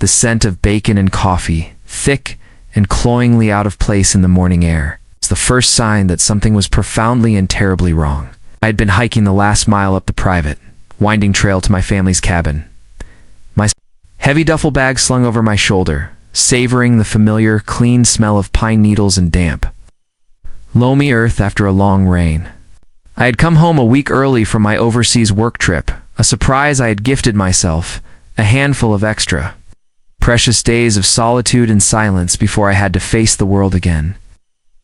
the scent of bacon and coffee, thick and cloyingly out of place in the morning air. It's the first sign that something was profoundly and terribly wrong. I had been hiking the last mile up the private, winding trail to my family's cabin. My heavy duffel bag slung over my shoulder, savoring the familiar, clean smell of pine needles and damp, loamy earth after a long rain. I had come home a week early from my overseas work trip, a surprise I had gifted myself, a handful of extra precious days of solitude and silence before I had to face the world again.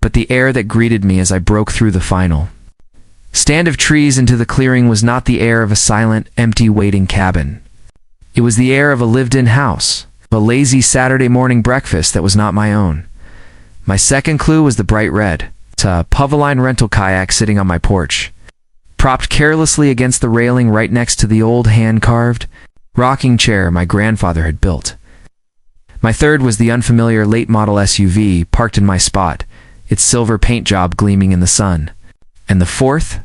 But the air that greeted me as I broke through the final stand of trees into the clearing was not the air of a silent, empty, waiting cabin. It was the air of a lived-in house, a lazy Saturday morning breakfast that was not my own. My second clue was the bright red. It's a Puvaline rental kayak sitting on my porch, propped carelessly against the railing right next to the old hand-carved rocking chair my grandfather had built. My third was the unfamiliar late-model SUV parked in my spot, its silver paint job gleaming in the sun. And the fourth,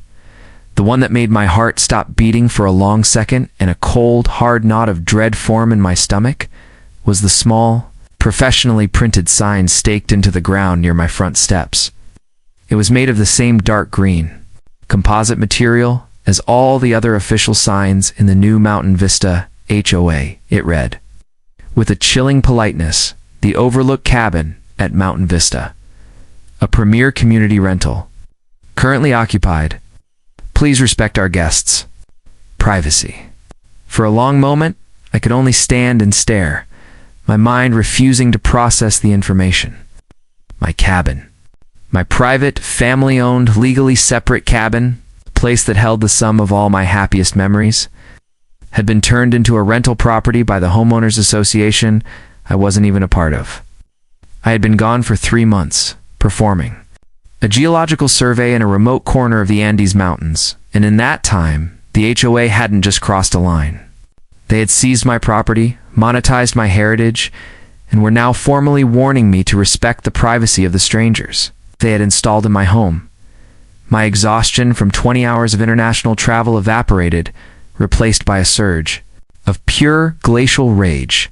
the one that made my heart stop beating for a long second and a cold, hard knot of dread form in my stomach, was the small, professionally printed sign staked into the ground near my front steps. It was made of the same dark green, composite material as all the other official signs in the new Mountain Vista HOA. It read, with a chilling politeness, the Overlook Cabin at Mountain Vista. A premier community rental. Currently occupied. Please respect our guests. Privacy. For a long moment, I could only stand and stare, my mind refusing to process the information. My cabin. My private, family-owned, legally separate cabin, the place that held the sum of all my happiest memories, had been turned into a rental property by the homeowners association I wasn't even a part of. I had been gone for 3 months, performing a geological survey in a remote corner of the Andes Mountains, and in that time, the HOA hadn't just crossed a line. They had seized my property, monetized my heritage, and were now formally warning me to respect the privacy of the strangers they had installed in my home. My exhaustion from 20 hours of international travel evaporated, replaced by a surge of pure glacial rage.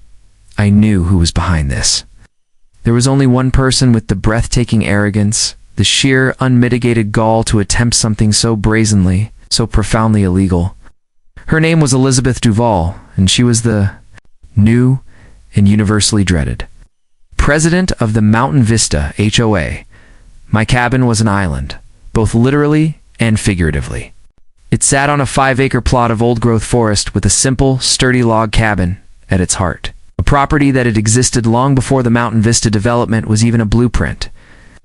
I knew who was behind this. There was only one person with the breathtaking arrogance, the sheer, unmitigated gall to attempt something so brazenly, so profoundly illegal. Her name was Elizabeth Duval, and she was the new and universally dreaded president of the Mountain Vista HOA. My cabin was an island, both literally and figuratively. It sat on a 5-acre plot of old-growth forest with a simple, sturdy log cabin at its heart. A property that had existed long before the Mountain Vista development was even a blueprint.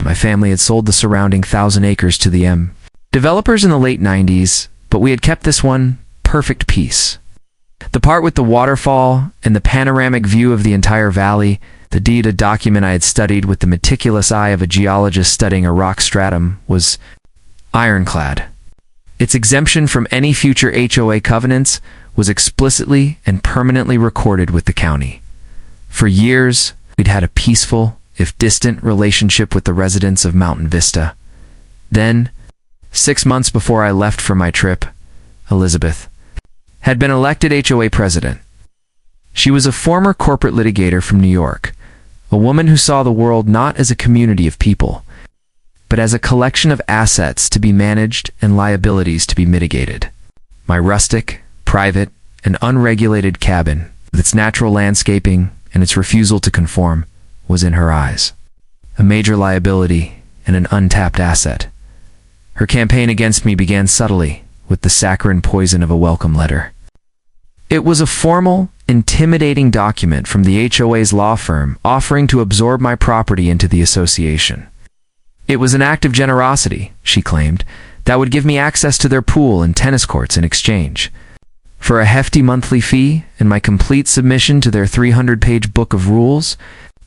My family had sold the surrounding 1,000 acres to the developers in the late 90s, but we had kept this one perfect piece. The part with the waterfall and the panoramic view of the entire valley, the deed, a document I had studied with the meticulous eye of a geologist studying a rock stratum, was ironclad. Its exemption from any future HOA covenants was explicitly and permanently recorded with the county. For years, we'd had a peaceful, if distant, relationship with the residents of Mountain Vista. Then, 6 months before I left for my trip, Elizabeth had been elected HOA president. She was a former corporate litigator from New York, a woman who saw the world not as a community of people, but as a collection of assets to be managed and liabilities to be mitigated. My rustic, private, and unregulated cabin, with its natural landscaping and its refusal to conform, was in her eyes a major liability and an untapped asset. Her campaign against me began subtly, with the saccharine poison of a welcome letter. It was a formal, intimidating document from the HOA's law firm offering to absorb my property into the association. It was an act of generosity, she claimed, that would give me access to their pool and tennis courts in exchange for a hefty monthly fee and my complete submission to their 300-page book of rules.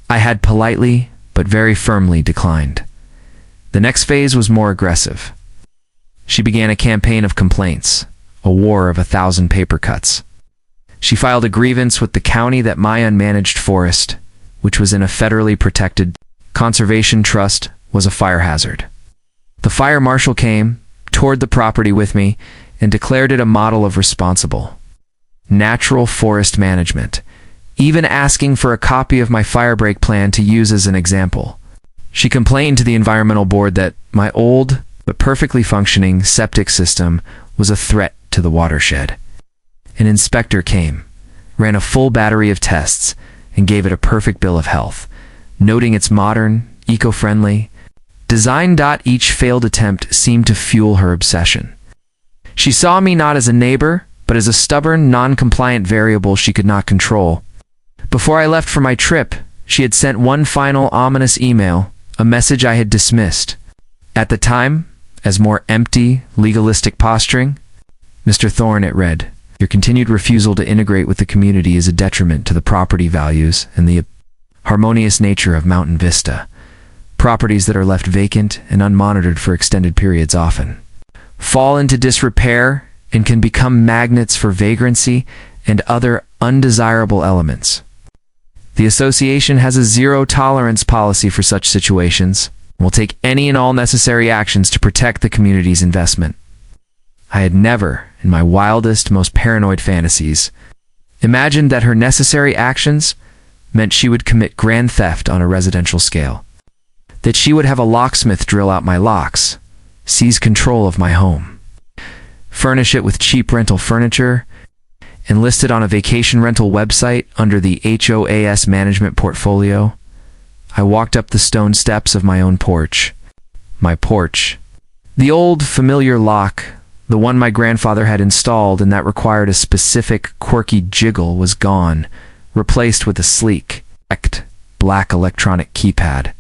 I had politely, but very firmly declined. The next phase was more aggressive. She began a campaign of complaints, a war of 1,000 paper cuts. She filed a grievance with the county that my unmanaged forest, which was in a federally protected conservation trust, was a fire hazard. The fire marshal came, toured the property with me, and declared it a model of responsible, natural forest management, even asking for a copy of my firebreak plan to use as an example. She complained to the environmental board that my old but perfectly functioning septic system was a threat to the watershed. An inspector came, ran a full battery of tests, and gave it a perfect bill of health, noting its modern, eco-friendly design. Each failed attempt seemed to fuel her obsession. She saw me not as a neighbor, but as a stubborn, non-compliant variable she could not control. Before I left for my trip, she had sent one final ominous email, a message I had dismissed at the time as more empty, legalistic posturing. Mr. Thorne, it read, your continued refusal to integrate with the community is a detriment to the property values and the harmonious nature of Mountain Vista. Properties that are left vacant and unmonitored for extended periods often fall into disrepair and can become magnets for vagrancy and other undesirable elements. The association has a zero-tolerance policy for such situations and will take any and all necessary actions to protect the community's investment. I had never, in my wildest, most paranoid fantasies, imagined that her necessary actions meant she would commit grand theft on a residential scale, that she would have a locksmith drill out my locks, seize control of my home, furnish it with cheap rental furniture, and list it on a vacation rental website under the HOA's management portfolio. I walked up the stone steps of my own porch. My porch. The old, familiar lock, the one my grandfather had installed and that required a specific, quirky jiggle, was gone, replaced with a sleek, black electronic keypad.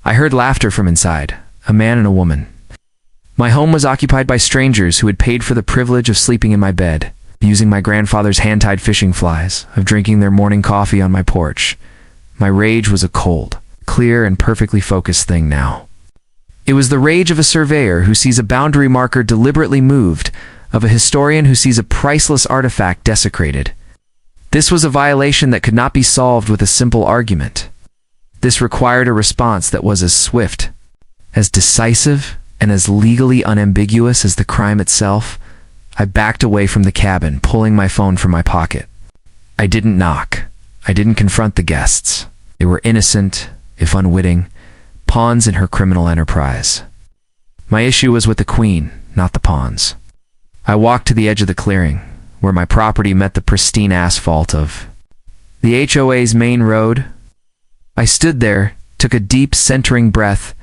I heard laughter from inside, a man and a woman. My home was occupied by strangers who had paid for the privilege of sleeping in my bed, using my grandfather's hand-tied fishing flies, of drinking their morning coffee on my porch. My rage was a cold, clear, and perfectly focused thing now. It was the rage of a surveyor who sees a boundary marker deliberately moved, of a historian who sees a priceless artifact desecrated. This was a violation that could not be solved with a simple argument. This required a response that was as swift, as decisive, and as legally unambiguous as the crime itself. I backed away from the cabin, pulling my phone from my pocket. I didn't knock. I didn't confront the guests. They were innocent, if unwitting, pawns in her criminal enterprise. My issue was with the queen, not the pawns. I walked to the edge of the clearing, where my property met the pristine asphalt of the HOA's main road. I stood there, took a deep, centering breath,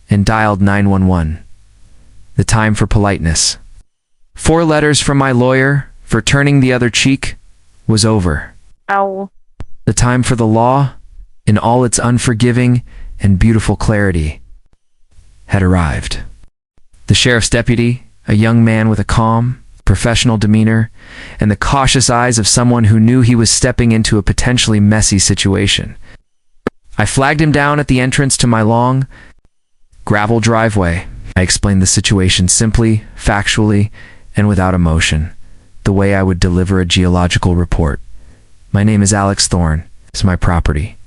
and dialed 911. The time for politeness. 4 letters from my lawyer for turning the other cheek was over. Ow. The time for the law, in all its unforgiving and beautiful clarity, had arrived. The sheriff's deputy, a young man with a calm, professional demeanor, and the cautious eyes of someone who knew he was stepping into a potentially messy situation. I flagged him down at the entrance to my long, gravel driveway. I explained the situation simply, factually, and without emotion, the way I would deliver a geological report. My name is Alex Thorne. It's my property.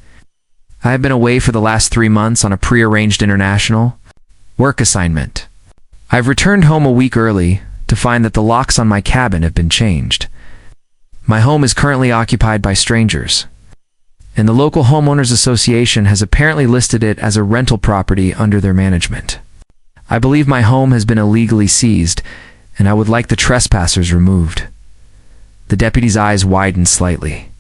I have been away for the last 3 months on a prearranged international work assignment. I've returned home a week early to find that the locks on my cabin have been changed. My home is currently occupied by strangers, and the local homeowners association has apparently listed it as a rental property under their management. I believe my home has been illegally seized, and I would like the trespassers removed. The deputy's eyes widened slightly.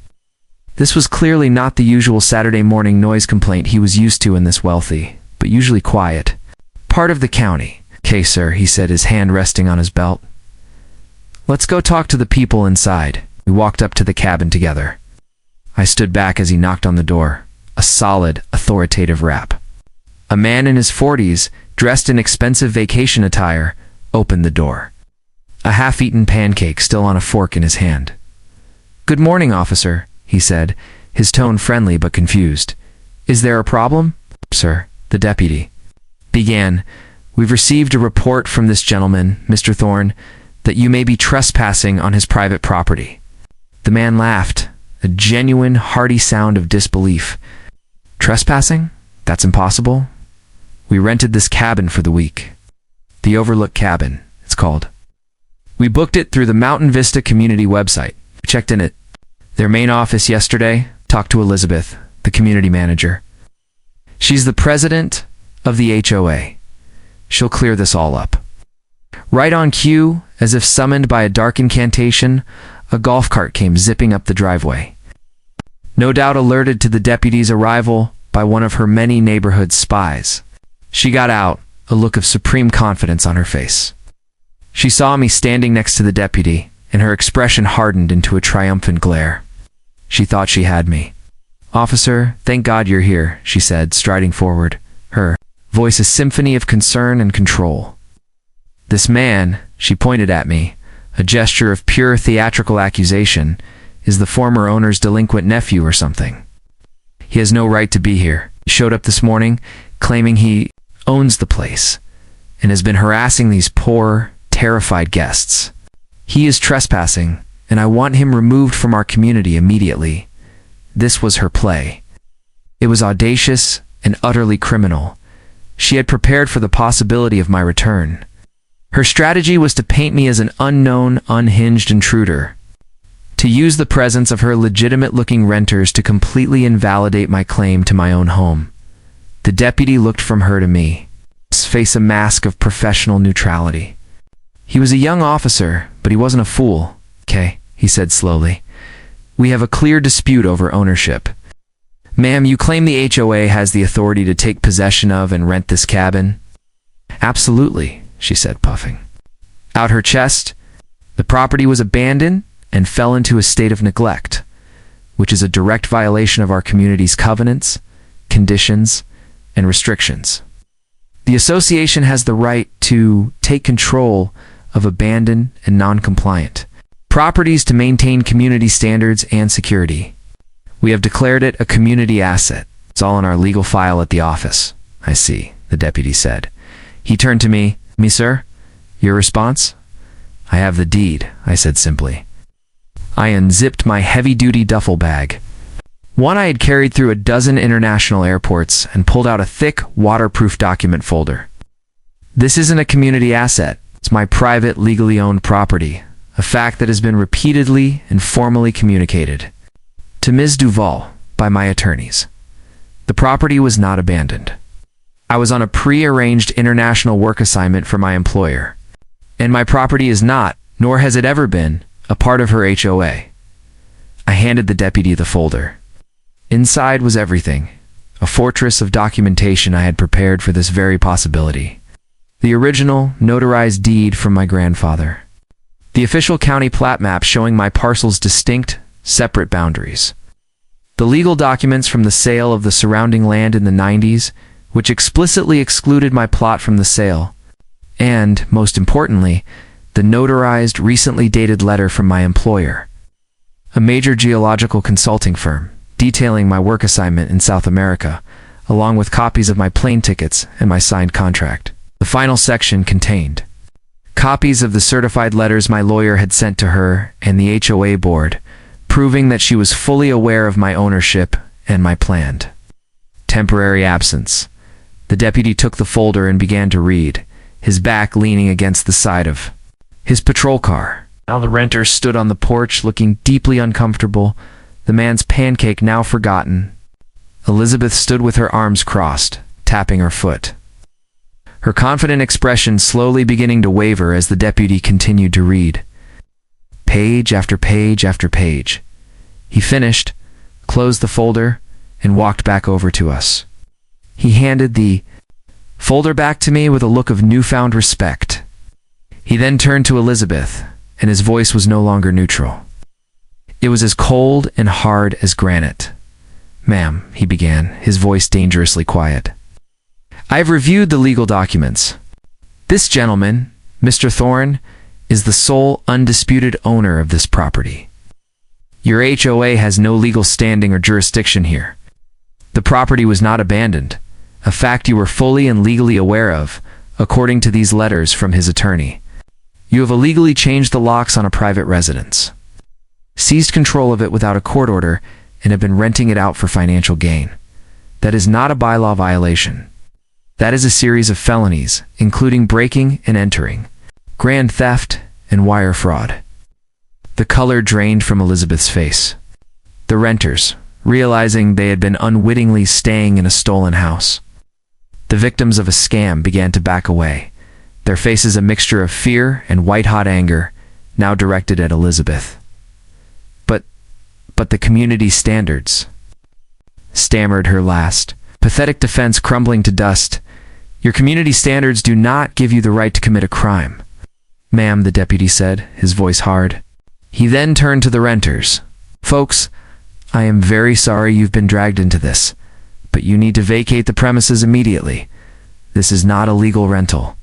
This was clearly not the usual Saturday morning noise complaint he was used to in this wealthy, but usually quiet, part of the county. "Okay, sir," he said, his hand resting on his belt. "Let's go talk to the people inside." We walked up to the cabin together. I stood back as he knocked on the door, a solid, authoritative rap. A man in his 40s, dressed in expensive vacation attire, opened the door. A half-eaten pancake still on a fork in his hand. "Good morning, officer," he said, his tone friendly but confused. "Is there a problem?" "Sir," the deputy began, "we've received a report from this gentleman, Mr. Thorne, that you may be trespassing on his private property." The man laughed, a genuine, hearty sound of disbelief. "Trespassing? That's impossible. We rented this cabin for the week. The Overlook Cabin, it's called. We booked it through the Mountain Vista community website. We checked in at their main office yesterday. Talk to Elizabeth, the community manager. She's the president of the HOA. She'll clear this all up." Right on cue, as if summoned by a dark incantation, a golf cart came zipping up the driveway. No doubt alerted to the deputy's arrival by one of her many neighborhood spies. She got out, a look of supreme confidence on her face. She saw me standing next to the deputy, and her expression hardened into a triumphant glare. She thought she had me. "Officer, thank God you're here," she said, striding forward, her voice a symphony of concern and control. "This man," she pointed at me, a gesture of pure theatrical accusation, "is the former owner's delinquent nephew or something. He has no right to be here. He showed up this morning, claiming he owns the place, and has been harassing these poor, terrified guests. He is trespassing, and I want him removed from our community immediately." This was her play. It was audacious and utterly criminal. She had prepared for the possibility of my return. Her strategy was to paint me as an unknown, unhinged intruder, to use the presence of her legitimate-looking renters to completely invalidate my claim to my own home. The deputy looked from her to me, his face a mask of professional neutrality. "He was a young officer, but he wasn't a fool, okay?" he said slowly. "We have a clear dispute over ownership. Ma'am, you claim the HOA has the authority to take possession of and rent this cabin?" "Absolutely," she said, puffing out her chest. "The property was abandoned and fell into a state of neglect, which is a direct violation of our community's covenants, conditions, and restrictions. The association has the right to take control of abandoned and non-compliant properties to maintain community standards and security. We have declared it a community asset. It's all in our legal file at the office." "I see," the deputy said. He turned to me. "Me, sir? Your response?" "I have the deed," I said simply. I unzipped my heavy-duty duffel bag, one I had carried through a dozen international airports, and pulled out a thick, waterproof document folder. "This isn't a community asset. It's my private, legally owned property, a fact that has been repeatedly and formally communicated to Ms. Duval by my attorneys. The property was not abandoned. I was on a pre-arranged international work assignment for my employer, and my property is not, nor has it ever been, a part of her HOA." I handed the deputy the folder. Inside was everything, a fortress of documentation I had prepared for this very possibility. The original, notarized deed from my grandfather. The official county plat map showing my parcel's distinct, separate boundaries. The legal documents from the sale of the surrounding land in the 90s, which explicitly excluded my plot from the sale. And, most importantly, the notarized, recently dated letter from my employer, a major geological consulting firm, detailing my work assignment in South America, along with copies of my plane tickets and my signed contract. The final section contained copies of the certified letters my lawyer had sent to her and the HOA board, proving that she was fully aware of my ownership and my planned temporary absence. The deputy took the folder and began to read, his back leaning against the side of his patrol car. Now the renter stood on the porch looking deeply uncomfortable, the man's pancake now forgotten. Elizabeth stood with her arms crossed, tapping her foot, her confident expression slowly beginning to waver as the deputy continued to read. Page after page after page. He finished, closed the folder, and walked back over to us. He handed the folder back to me with a look of newfound respect. He then turned to Elizabeth, and his voice was no longer neutral. It was as cold and hard as granite. "Ma'am," he began, his voice dangerously quiet, "I have reviewed the legal documents. This gentleman, Mr. Thorne, is the sole undisputed owner of this property. Your HOA has no legal standing or jurisdiction here. The property was not abandoned, a fact you were fully and legally aware of, according to these letters from his attorney. You have illegally changed the locks on a private residence, seized control of it without a court order, and have been renting it out for financial gain. That is not a bylaw violation. That is a series of felonies, including breaking and entering, grand theft, and wire fraud." The color drained from Elizabeth's face. The renters, realizing they had been unwittingly staying in a stolen house. The victims of a scam began to back away, their faces a mixture of fear and white-hot anger, now directed at Elizabeth. But the community standards, stammered her last, pathetic defense crumbling to dust. Your community standards do not give you the right to commit a crime. Ma'am, the deputy said, his voice hard. He then turned to the renters. Folks, I am very sorry you've been dragged into this, but you need to vacate the premises immediately. This is not a legal rental.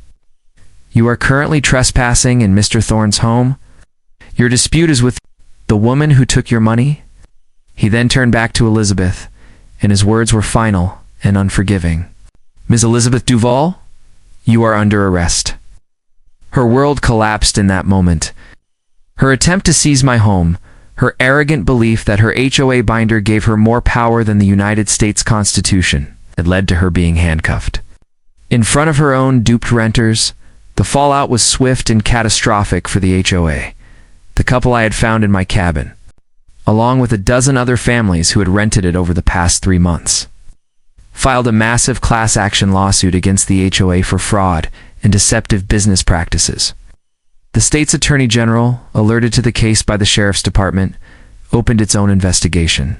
You are currently trespassing in Mr. Thorne's home. Your dispute is with the woman who took your money. He then turned back to Elizabeth, and his words were final and unforgiving. Ms. Elizabeth Duval, you are under arrest. Her world collapsed in that moment. Her attempt to seize my home, her arrogant belief that her HOA binder gave her more power than the United States Constitution, had led to her being handcuffed. In front of her own duped renters, the fallout was swift and catastrophic for the HOA, the couple I had found in my cabin, along with a dozen other families who had rented it over the past 3 months. Filed a massive class action lawsuit against the HOA for fraud and deceptive business practices. The state's attorney general, alerted to the case by the sheriff's department, opened its own investigation.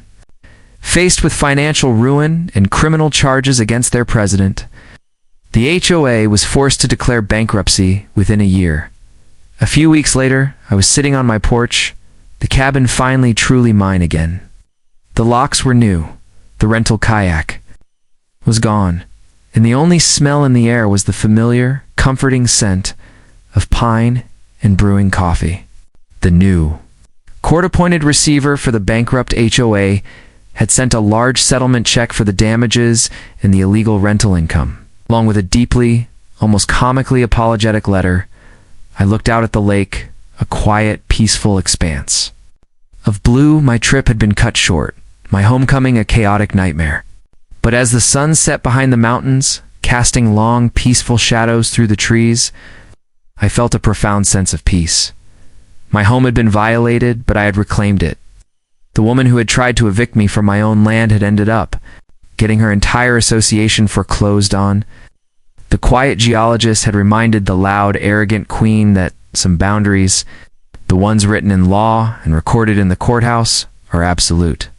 Faced with financial ruin and criminal charges against their president, the HOA was forced to declare bankruptcy within a year. A few weeks later, I was sitting on my porch, the cabin finally truly mine again. The locks were new, the rental kayak was gone, and the only smell in the air was the familiar, comforting scent of pine and brewing coffee. The new court-appointed receiver for the bankrupt HOA had sent a large settlement check for the damages and the illegal rental income. Along with a deeply, almost comically apologetic letter, I looked out at the lake, a quiet, peaceful expanse. Of blue, my trip had been cut short, my homecoming a chaotic nightmare. But as the sun set behind the mountains, casting long, peaceful shadows through the trees, I felt a profound sense of peace. My home had been violated, but I had reclaimed it. The woman who had tried to evict me from my own land had ended up getting her entire association foreclosed on. The quiet geologist had reminded the loud, arrogant queen that some boundaries, the ones written in law and recorded in the courthouse, are absolute.